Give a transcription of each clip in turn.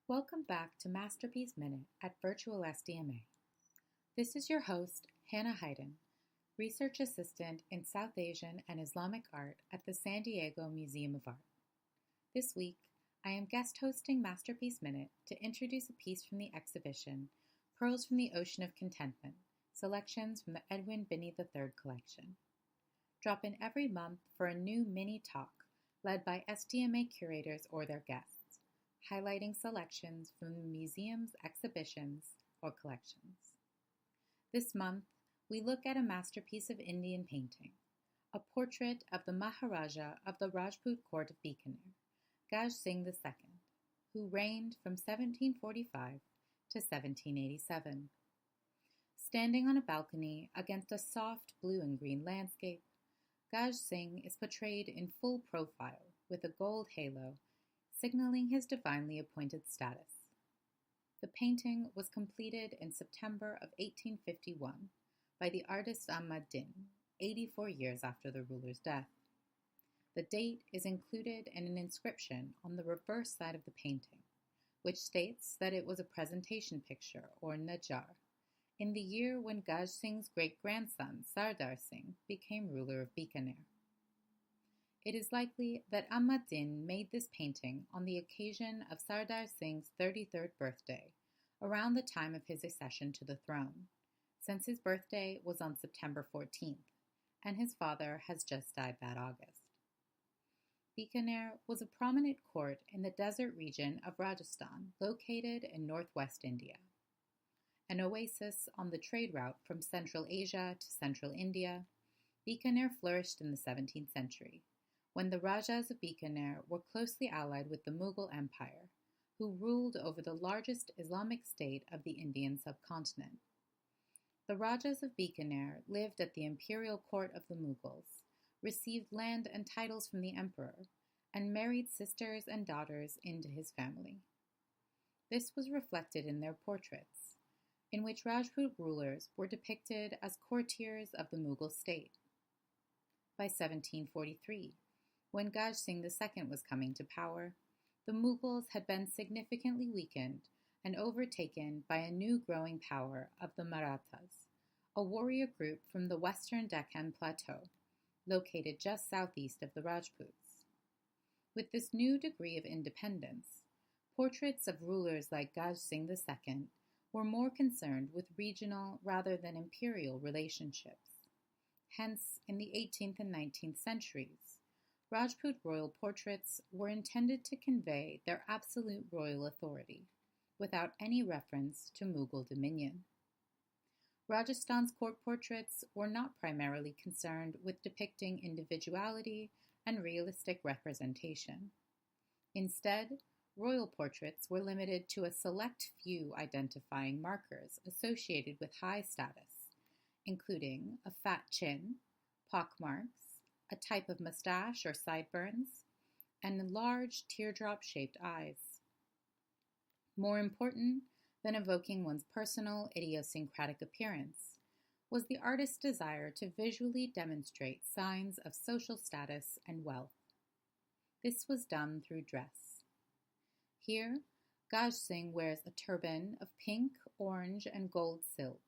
Welcome back to Masterpiece Minute at Virtual SDMA. This is your host, Hannah Hayden, Research Assistant in South Asian and Islamic Art at the San Diego Museum of Art. This week, I am guest hosting Masterpiece Minute to introduce a piece from the exhibition, Pearls from the Ocean of Contentment, selections from the Edwin Binney III collection. Drop in every month for a new mini talk led by SDMA curators or their guests, highlighting selections from the museum's exhibitions or collections. This month, we look at a masterpiece of Indian painting, a portrait of the Maharaja of the Rajput court of Bikaner, Gaj Singh II, who reigned from 1745 to 1787. Standing on a balcony against a soft blue and green landscape, Gaj Singh is portrayed in full profile with a gold halo, signaling his divinely appointed status. The painting was completed in September of 1851 by the artist Ammadin, 84 years after the ruler's death. The date is included in an inscription on the reverse side of the painting, which states that it was a presentation picture, or najar, in the year when Gaj Singh's great-grandson, Sardar Singh, became ruler of Bikaner. It is likely that Ammadin made this painting on the occasion of Sardar Singh's 33rd birthday, around the time of his accession to the throne, since his birthday was on September 14th, and his father has just died that August. Bikaner was a prominent court in the desert region of Rajasthan, located in northwest India. An oasis on the trade route from Central Asia to Central India, Bikaner flourished in the 17th century, when the Rajas of Bikaner were closely allied with the Mughal Empire, who ruled over the largest Islamic state of the Indian subcontinent. The Rajas of Bikaner lived at the imperial court of the Mughals, received land and titles from the emperor, and married sisters and daughters into his family. This was reflected in their portraits, in which Rajput rulers were depicted as courtiers of the Mughal state. By 1743, when Gaj Singh II was coming to power, the Mughals had been significantly weakened and overtaken by a new growing power of the Marathas, a warrior group from the western Deccan Plateau, located just southeast of the Rajputs. With this new degree of independence, portraits of rulers like Gaj Singh II were more concerned with regional rather than imperial relationships. Hence, in the 18th and 19th centuries, Rajput royal portraits were intended to convey their absolute royal authority, without any reference to Mughal dominion. Rajasthan's court portraits were not primarily concerned with depicting individuality and realistic representation. Instead, royal portraits were limited to a select few identifying markers associated with high status, including a fat chin, pockmarks, a type of mustache or sideburns, and large teardrop-shaped eyes. More important than evoking one's personal idiosyncratic appearance was the artist's desire to visually demonstrate signs of social status and wealth. This was done through dress. Here, Gaj Singh wears a turban of pink, orange, and gold silk,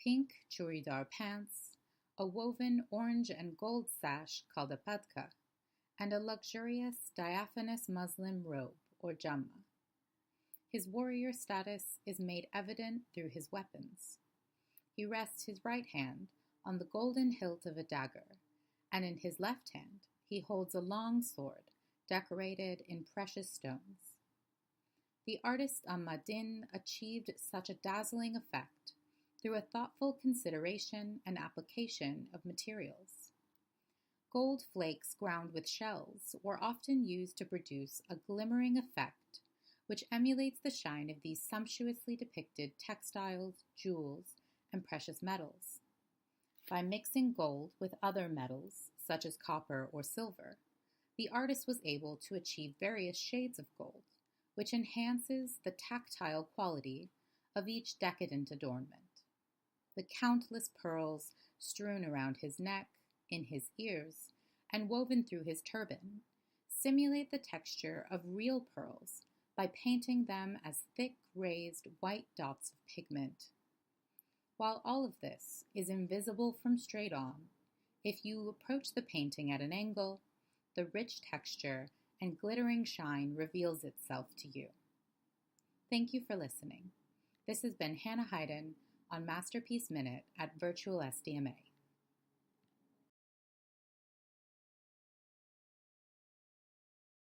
pink churidar pants, a woven orange and gold sash called a padka, and a luxurious diaphanous muslin robe, or jamma. His warrior status is made evident through his weapons. He rests his right hand on the golden hilt of a dagger, and in his left hand he holds a long sword decorated in precious stones. The artist Ammadin achieved such a dazzling effect through a thoughtful consideration and application of materials. Gold flakes ground with shells were often used to produce a glimmering effect, which emulates the shine of these sumptuously depicted textiles, jewels, and precious metals. By mixing gold with other metals, such as copper or silver, the artist was able to achieve various shades of gold, which enhances the tactile quality of each decadent adornment. The countless pearls strewn around his neck, in his ears, and woven through his turban simulate the texture of real pearls by painting them as thick, raised white dots of pigment. While all of this is invisible from straight on, if you approach the painting at an angle, the rich texture and glittering shine reveals itself to you. Thank you for listening. This has been Hannah Hayden on Masterpiece Minute at Virtual SDMA.